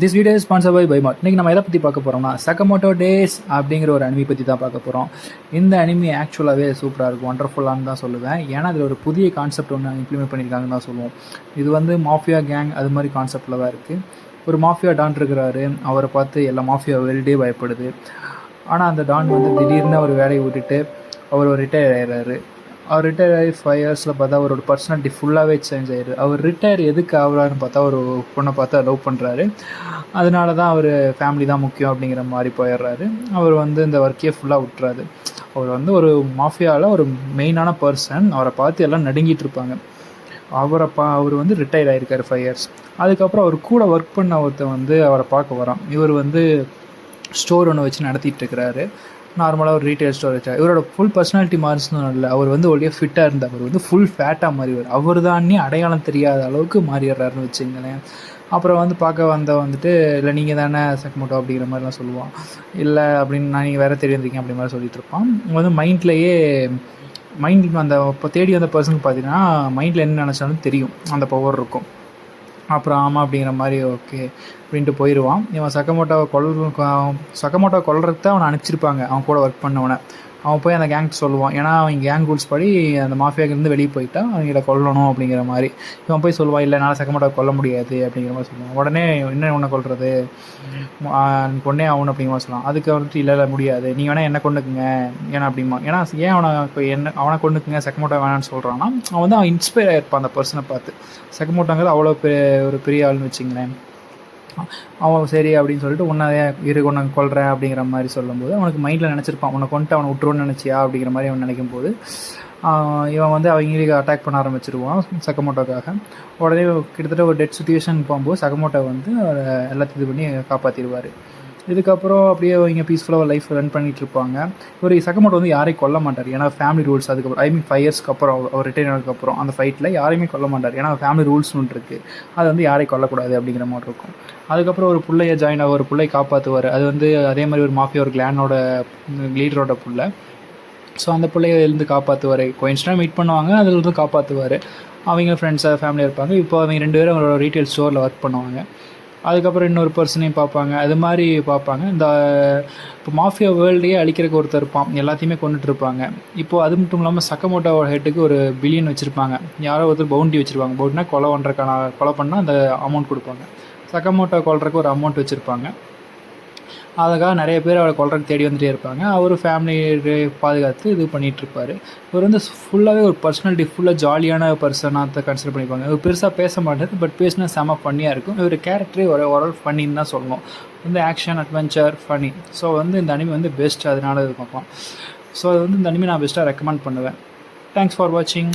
This video is sponsored by Bymart. இன்றைக்கி நம்ம எதை பற்றி பார்க்க போகிறோம்னா சக்கமோட்டோ டேஸ் அப்படிங்கிற ஒரு அனிமி பற்றி தான் பார்க்க போகிறோம். இந்த அனிமி ஆக்சுவலாகவே சூப்பராக இருக்கும், ஒண்டர்ஃபுல்லான்னு தான் சொல்லுவேன். ஏன்னா அதில் ஒரு புதிய கான்செப்ட் ஒன்று இம்ப்ளிமெண்ட் பண்ணியிருக்காங்கன்னு தான் சொல்லுவோம். இது வந்து மாஃபியா கேங் அது மாதிரி கான்செப்டில் தான் இருக்குது. ஒரு மாஃபியா டான் இருக்கிறாரு, அவரை பார்த்து எல்லா மாஃபியா வேல்டே பயப்படுது. ஆனால் அந்த டான் வந்து திடீர்னு அவர் வேலையை விட்டுட்டு அவர் ரிட்டையர் ஆகிறாரு. அவர் ரிட்டையர் ஆகி 5 இயர்ஸில் பார்த்தா அவரோட பர்சனாலிட்டி ஃபுல்லாகவே சேஞ்ச் ஆகிடுது. அவர் ரிட்டையர் எதுக்கு ஆகுறாருன்னு பார்த்தா ஒரு பொண்ணை பார்த்து லவ் பண்ணுறாரு. அதனால தான் அவர் ஃபேமிலி தான் முக்கியம் அப்படிங்கிற மாதிரி போயிடுறாரு. அவர் வந்து இந்த ஒர்க்கையே ஃபுல்லாக விட்டுறாரு. அவர் வந்து ஒரு மாஃபியாவில் ஒரு மெயினான பர்சன், அவரை பார்த்து எல்லாம் நடுங்கிட்டு இருப்பாங்க. அவர் வந்து ரிட்டையர் ஆகிருக்காரு 5 இயர்ஸ். அதுக்கப்புறம் அவர் கூட ஒர்க் பண்ண ஒருத்தர் வந்து அவரை பார்க்க வரான். இவர் வந்து ஸ்டோர் ஒன்று வச்சு நடத்திட்டு இருக்கிறாரு. நார்மலாக ஒரு ரீட்டைல் ஸ்டோர் வச்சா. இவரோட ஃபுல் பர்சனாலிட்டி மாறிச்சுன்னு இல்லை, அவர் வந்து ஒல்லியாக ஃபிட்டாக இருந்தார். அவர் வந்து ஃபுல் ஃபேட்டாக மாறிவார். அவர் தானே அடையாளம் தெரியாத அளவுக்கு மாறிடுறாருன்னு வச்சுங்களேன். அப்புறம் வந்து பார்க்க வந்துட்டு இல்லை நீங்கள் தானே சக்கமோட்டோ அப்படிங்கிற மாதிரிலாம் சொல்லுவான். இல்லை அப்படின்னு நான் நீங்கள் வேறு தெரிஞ்சிருக்கீங்க அப்படி மாதிரி சொல்லிட்டு இருப்பான். வந்து மைண்டில் அந்த இப்போ தேடி வந்த பர்சனுக்கு பார்த்தீங்கன்னா மைண்டில் என்ன நினச்சாலும் தெரியும், அந்த பவர் இருக்கும். அப்புறம் ஆமாம் அப்படிங்கிற மாதிரி ஓகே அப்படின்ட்டு போயிடுவான். இவன் சக்கமோட்டோவை கொல்றதுக்கு தான் அவனை அனுப்பிச்சிருப்பாங்க, அவன் கூட ஒர்க் பண்ணவனை. அவன் போய் அந்த கேங்க்கு சொல்லுவான். ஏன்னா அவன் கேங் ரூல்ஸ் படி அந்த மாஃபியாக்கிலேருந்து வெளியே போயிட்டா அவங்கள கொல்லணும் அப்படிங்கிற மாதிரி. இவன் போய் சொல்லுவான், இல்லை என்னால் சக்கமோட்டோவை கொல்ல முடியாது அப்படிங்கிற மாதிரி சொல்லுவான். உடனே என்ன உன்னை கொல்றது, கொன்னே ஆகணும் அப்படிங்கிற மாதிரி சொல்லுவான். அதுக்கு வந்துட்டு இல்லை முடியாது, நீங்கள் வேணால் என்ன கொண்டுக்குங்க ஏன்னா அப்படிமா. ஏன்னா ஏன் அவனை கொண்டுக்குங்க சக்கமோட்டோ வேணான்னு சொல்கிறான்னா, அவன் இன்ஸ்பயர் ஆகிருப்பான் அந்த பர்சனை பார்த்து. சக்கமோட்டோங்கிறது அவ்வளோ ஒரு பெரிய ஆள்னு வச்சுங்களேன். அவன் சரி அப்படின்னு சொல்லிட்டு உன்னை கொல்றேன் அப்படிங்கிற மாதிரி சொல்லும்போது அவனுக்கு மைண்டில் நினச்சிருப்பான், உன்னை கொண்டு அவனை விட்டுருவோன்னு நினச்சியா அப்படிங்கிற மாதிரி அவன் நினைக்கும் போது இவன் வந்து அவங்களுக்கு அட்டாக் பண்ண ஆரம்பிச்சிருவான் சக்கமோட்டோக்காக. உடனே கிட்டத்தட்ட ஒரு டெட் சுச்சுவேஷன் போகும்போது சக்கமோட்டோ வந்து எல்லாத்தையும் இது பண்ணி காப்பாற்றிடுவார். இதுக்கப்புறம் அப்படியே இவங்க பீஸ்ஃபுல்லாக லைஃப் ரன் பண்ணிகிட்டு இருப்பாங்க. ஒரு சக்கமோட்டோ வந்து யாரையும் கொல்ல மாட்டார், ஏன்னா ஃபேமிலி ரூல்ஸ். அதுக்கப்புறம் 5 இயர்ஸ்க்கு அப்புறம் அவர் ரிட்டையர் ஆனதுக்கப்புறம் அந்த ஃபைட்டில் யாரையுமே கொல்ல மாட்டார், ஏன்னா ஃபேமிலி ரூல்ஸ்னு ஒன்று இருக்குது. அது வந்து யாரையும் கொல்லக்கூடாது அப்படிங்கிற மாதிரி இருக்கும். அதுக்கப்புறம் ஒரு பிள்ளையை ஜாயின் ஆக ஒரு பிள்ளை காப்பாற்றுவார். அது வந்து அதே மாதிரி ஒரு மாஃபியா ஒரு கிளானோட லீடரோட பிள்ளை. ஸோ அந்த பிள்ளைய எழுந்து காப்பாற்றுவார். கோயின்ஸ்டாக மீட் பண்ணுவாங்க, அதில் இருந்து காப்பாற்றுவார். அவங்க ஃப்ரெண்ட்ஸாக ஃபேமிலியாக இருப்பாங்க. இப்போ அவங்க 2 பேரும் அவரோட ரீட்டைல் ஸ்டோரில் ஒர்க் பண்ணுவாங்க. அதுக்கப்புறம் இன்னொரு பர்சனையும் பார்ப்பாங்க, அது மாதிரி பார்ப்பாங்க. இந்த இப்போ மாஃபியா வேர்ல்டையே அழிக்கிறதுக்கு ஒருத்தர் இருப்பான், எல்லாத்தையுமே கொண்டுட்டு இருப்பாங்க. இப்போது அது மட்டும் இல்லாமல் சக்கமோட்டோவோட ஹெட்டுக்கு ஒரு பில்லியன் வச்சுருப்பாங்க. யாரோ ஒருத்தர் பவுண்டி வச்சுருப்பாங்க. பவுண்டினா கொலை பண்ணால் அந்த அமௌண்ட் கொடுப்பாங்க. சக்கமோட்டோ கொல்றதுக்கு ஒரு அமௌண்ட் வச்சுருப்பாங்க. அதுக்காக நிறைய பேர் அவரை கொல்றதுக்கு தேடி வந்துகிட்டே இருப்பாங்க. அவர் ஃபேமிலி பாதுகாத்து இது பண்ணிகிட்ருப்பார். இவர் வந்து ஃபுல்லாகவே ஒரு பர்சனாலிட்டி ஃபுல்லாக ஜாலியான பர்சனாக கன்சிடர் பண்ணிப்பாங்க. இவர் பெருசாக பேச மாட்டார், பட் பேசினா செம ஃபன்னியாக இருக்கும். இவர் கேரக்டரே ஓரளவு ஃபன்னின்னு தான் சொல்லணும். வந்து ஆக்ஷன், அட்வென்ச்சர், ஃபன்னி. ஸோ வந்து இந்த அனிமி வந்து பெஸ்ட், அதனால இது பார்ப்போம். ஸோ அது வந்து இந்த அனிமி நான் பெஸ்ட்டாக ரெக்கமெண்ட் பண்ணுவேன். தேங்க்ஸ் ஃபார் வாட்சிங்.